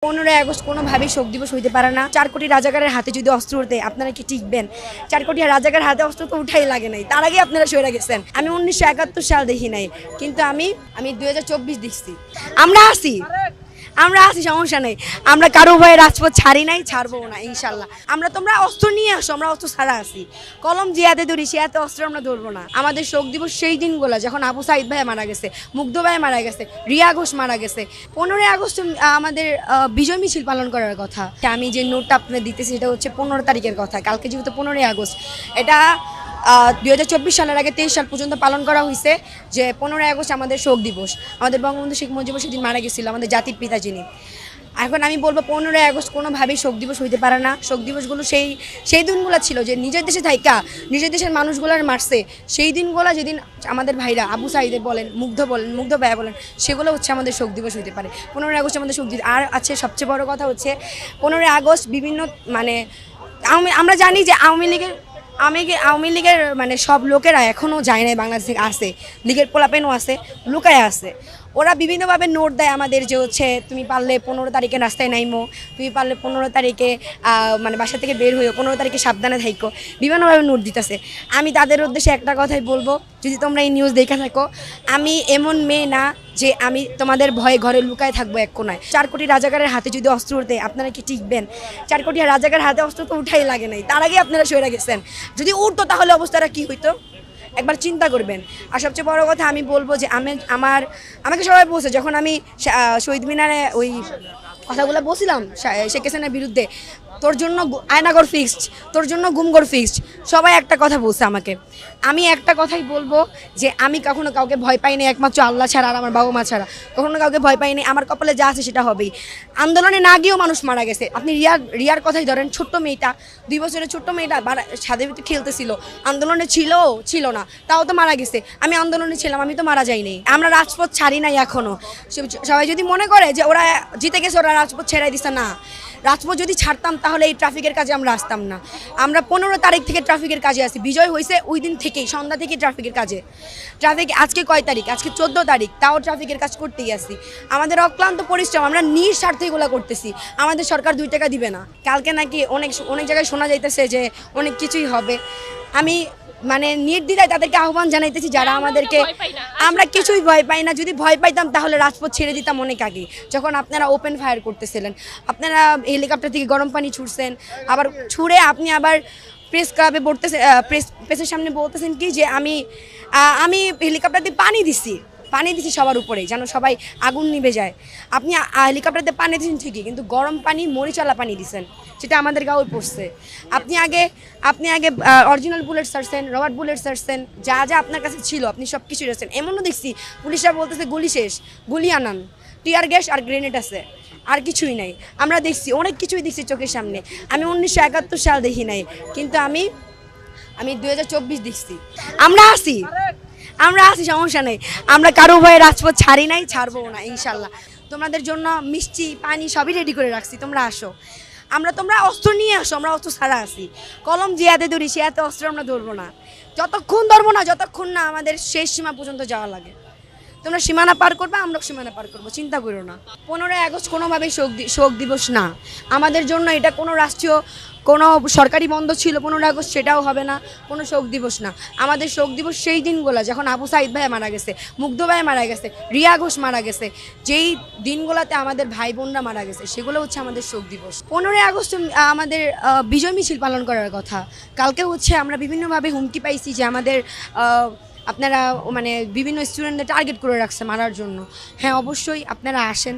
15 August কোনোভাবেই শোক দিবস হইতে পারে না। 4 কোটি রাজাকারের হাতে যদি অস্ত্র উঠে আপনারা কি টিকবেন? 4 কোটি রাজাকার হাতে অস্ত্র তো উঠাই লাগে নাই, তার আগে আপনারা সরে গেছেন। আমি 1971 সাল দেখি নাই, কিন্তু আমি 2024 দেখছি। আমরা আছি, সমস্যা নেই। আমরা কারো ভয়ে রাজপথ ছাড়ি নাই, ছাড়বো না ইনশাল্লাহ। তোমরা অস্ত্র নিয়ে আসো, আমরা অস্ত্র ছাড়া আছি। কলম যে হাতে ধরি সে হাতে অস্ত্র আমরা ধরবো না। আমাদের শোক দিবস সেই দিনগুলো যখন আবু সাইদ ভাই মারা গেছে, মুগ্ধ ভাই মারা গেছে, রিয়া ঘোষ মারা গেছে। 15 আগস্ট আমাদের বিজয় মিছিল পালন করার কথা। আমি যে নোটটা আপনাদের দিতেছি সেটা হচ্ছে 15 তারিখের কথা। কালকে যেহেতু 15 আগস্ট, এটা 2024 সালের আগে 23 সাল পর্যন্ত পালন করা হয়েছে যে 15 আগস্ট আমাদের শোক দিবস। আমাদের বঙ্গবন্ধু শেখ মুজিবুর সেদিন মারা গেছিল, আমাদের জাতির পিতা যিনি। এখন আমি বলবো 15 আগস্ট কোনোভাবেই শোক দিবস হইতে পারে না। শোক দিবসগুলো সেই দিনগুলো ছিল যে নিজের দেশে থাইকা নিজের দেশের মানুষগুলোর মারছে, সেই দিনগুলো যেদিন আমাদের ভাইরা আবু সাইদে বলেন, মুগ্ধ ভাইয়া বলেন, সেগুলো হচ্ছে আমাদের শোক দিবস হইতে পারে। 15 আগস্ট আমাদের শোক দিবস। আর আছে সবচেয়ে বড় কথা হচ্ছে 15 আগস্ট বিভিন্ন আমরা জানি যে আওয়ামী লীগের সব লোকেরা এখনও যায় নাই, বাংলাদেশে আছে, লীগের পোলাপেনও আছে, লুকায় আছে। ওরা বিভিন্নভাবে নোট দেয় আমাদের যে হচ্ছে তুমি পারলে 15 তারিখে রাস্তায় নাইমো, তুমি পারলে 15 তারিখে বাসা থেকে বের হইও, 15 তারিখে সাবধানে থাইকো, বিভিন্নভাবে নোট দিতেছে। আমি তাদের উদ্দেশ্যে একটা কথাই বলবো, যদি তোমরা এই নিউজ দেখে থাকো, আমি এমন মেয়ে না যে আমি তোমাদের ভয়ে ঘরে লুকায় থাকবো এক কোনায়। 4 কোটি রাজাকারের হাতে যদি অস্ত্র উঠে আপনারা কি টিকবেন? 4 কোটি রাজাকার হাতে অস্ত্র তো উঠাই লাগে নাই, তার আগে আপনারা সরে গেছেন। যদি উঠতো তাহলে অবস্থাটা কি হইতো একবার চিন্তা করবেন। আর সবচেয়ে বড় কথা আমি বলবো যে আমাকে সবাই বলছে, যখন আমি শহীদ মিনারে ওই কথাগুলো বলছিলাম শেখ হাসিনার বিরুদ্ধে, তোর জন্য আয়নাগর ফিক্সড, তোর জন্য গুমগর ফিক্সড, সবাই একটা কথা বলছে আমাকে। আমি একটা কথাই বলবো যে আমি কখনো কাউকে ভয় পাইনি, একমাত্র আল্লাহ ছাড়া আর আমার বাবা মা ছাড়া কখনো কাউকে ভয় পাইনি। আমার কপালে যা আছে সেটা হবেই। আন্দোলনে না গিয়েও মানুষ মারা গেছে। আপনি রিয়ার কথাই ধরেন, ছোট্ট মেয়েটা, 2 বছরের ছোট্ট মেয়েটা ছাদের ভিতরে খেলতেছিল, আন্দোলনে ছিল না, তাও তো মারা গেছে। আমি আন্দোলনে ছিলাম, আমি তো মারা যাইনি। আমরা রাজপথ ছাড়ি নাই এখনো। সবাই যদি মনে করে যে ওরা জিতে গেছে, ওরা রাজপথ ছেড়াই দিছে, না। রাজপথ যদি ছাড়তাম তাহলে এই ট্রাফিকের কাজে আমরা আসতাম না। আমরা 15 তারিখ থেকে ট্রাফিকের কাজে আসি। বিজয় হয়েছে ওই দিন থেকেই, সন্ধ্যা থেকে ট্রাফিকের কাজে। আজকে কয় তারিখ? আজকে 14 তারিখ, তাও ট্রাফিকের কাজ করতেই আসি। আমাদের অক্লান্ত পরিশ্রম, আমরা নিঃস্বার্থে এগুলো করতেছি। আমাদের সরকার 2 টাকা দিবে না। কালকে নাকি অনেক জায়গায় শোনা যাইতেছে যে অনেক কিছুই হবে। আমি নির্দ্বিধায় তাদেরকে আহ্বান জানাইতেছি, যারা আমাদেরকে, আমরা কিছুই ভয় পাই না। যদি ভয় পাইতাম তাহলে রাজপথ ছেড়ে দিতাম অনেক আগে। যখন আপনারা ওপেন ফায়ার করতেছিলেন, আপনারা হেলিকপ্টার থেকে গরম পানি ছুড়ছেন, আবার ছুড়ে আপনি আবার প্রেস ক্লাবে প্রেসের সামনে বলতেছেন কি যে আমি হেলিকপ্টার দিয়ে পানি দিছি সবার উপরে, যেন সবাই আগুন নিভে যায়। আপনি হেলিকপ্টার দিয়ে পানি দিয়েছেন ঠিকই, কিন্তু গরম পানি, মরিচালা পানি দিছেন, সেটা আমাদের গাঁয়ে পড়ছে। আপনি আগে অরিজিনাল বুলেট ছাড়ছেন, রবার বুলেট ছাড়ছেন, যা আপনার কাছে ছিল আপনি সব কিছু রেখেছেন। এমনও দেখছি পুলিশরা বলতেছে গুলি শেষ, গুলি আনান, টিয়ার গ্যাস আর গ্রেনেড আছে, আর কিছুই নাই। আমরা দেখছি, অনেক কিছুই দেখছি চোখের সামনে। আমি 1971 সাল দেখি নাই, কিন্তু আমি 2024 দেখছি। আমরা আছি, সমস্যা নেই। আমরা কারো ভয়ে রাজপথ ছাড়ি নাই, ছাড়বো না ইনশাল্লাহ। তোমাদের জন্য মিষ্টি পানি সবই রেডি করে রাখছি, তোমরা আসো। তোমরা অস্ত্র নিয়ে আসো, আমরা অস্ত্র ছাড়া আছি। কলম যে হাতে ধরি সে হাতে অস্ত্র আমরা ধরবো না। যতক্ষণ না আমাদের শেষ সীমা পর্যন্ত যাওয়া লাগে। তোমরা সীমানা পার করবে, আমরাও সীমানা পার করবো, চিন্তা করো না। 15 আগস্ট কোনোভাবেই শোক দিবস না আমাদের জন্য। এটা কোনো রাষ্ট্রীয় কোনো সরকারি বন্ধ ছিল 15 আগস্ট, সেটাও হবে না। কোনো শোক দিবস না। আমাদের শোক দিবস সেই দিনগুলো যখন আবু সাইদ ভাই মারা গেছে, মুগ্ধ ভাই মারা গেছে, রিয়া ঘোষ মারা গেছে, যেই দিনগুলোতে আমাদের ভাই বোনরা মারা গেছে, সেগুলো হচ্ছে আমাদের শোক দিবস। 15 আগস্ট আমাদের বিজয় মিছিল পালন করার কথা। কালকে হচ্ছে আমরা বিভিন্নভাবে হুমকি পাইছি যে আমাদের আপনারা বিভিন্ন স্টুডেন্টদের টার্গেট করে রাখছে মারার জন্য। হ্যাঁ, অবশ্যই আপনারা আসেন।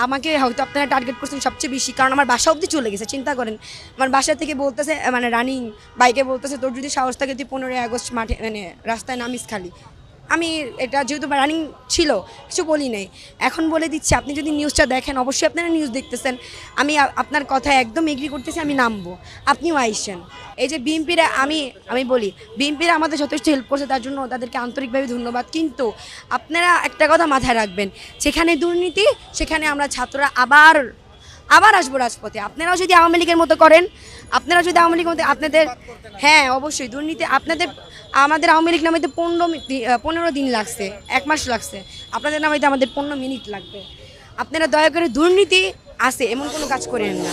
আমাকে হয়তো আপনারা টার্গেট করছেন সবচেয়ে বেশি, কারণ আমার বাসা অবধি চলে গেছে। চিন্তা করেন, আমার বাসা থেকে বলতেছে, রানিং বাইকে বলতেছে, তোর যদি সাহস থাকে তুই 15 আগস্ট মাঠে রাস্তায় নামিস খালি। আমি এটা যেহেতু রানিং ছিল কিছু বলি নাই, এখন বলে দিচ্ছি। আপনি যদি নিউজটা দেখেন, অবশ্যই আপনারা নিউজ দেখতেছেন, আমি আপনার কথায় একদম এগ্রি করতেছি, আমি নামবো, আপনিও আইসেন। এই যে বিএনপিরা, আমি বলি বিএনপিরা আমাদের যথেষ্ট হেল্প করছে, তার জন্য তাদেরকে আন্তরিকভাবে ধন্যবাদ। কিন্তু আপনারা একটা কথা মাথায় রাখবেন, যেখানে দুর্নীতি সেখানে আমরা ছাত্ররা আবার আসবো রাজপথে। আপনারাও যদি আওয়ামী লীগের মতো করেন, আপনাদের, হ্যাঁ অবশ্যই দুর্নীতি আমাদের আওয়ামী লীগ নামাইতে 15 দিন লাগছে, 1 মাস লাগছে। আপনাদের নামাইতে আমাদের 15 মিনিট লাগবে। আপনারা দয়া করে দুর্নীতি আছে, এমন কোনো কাজ করেন না।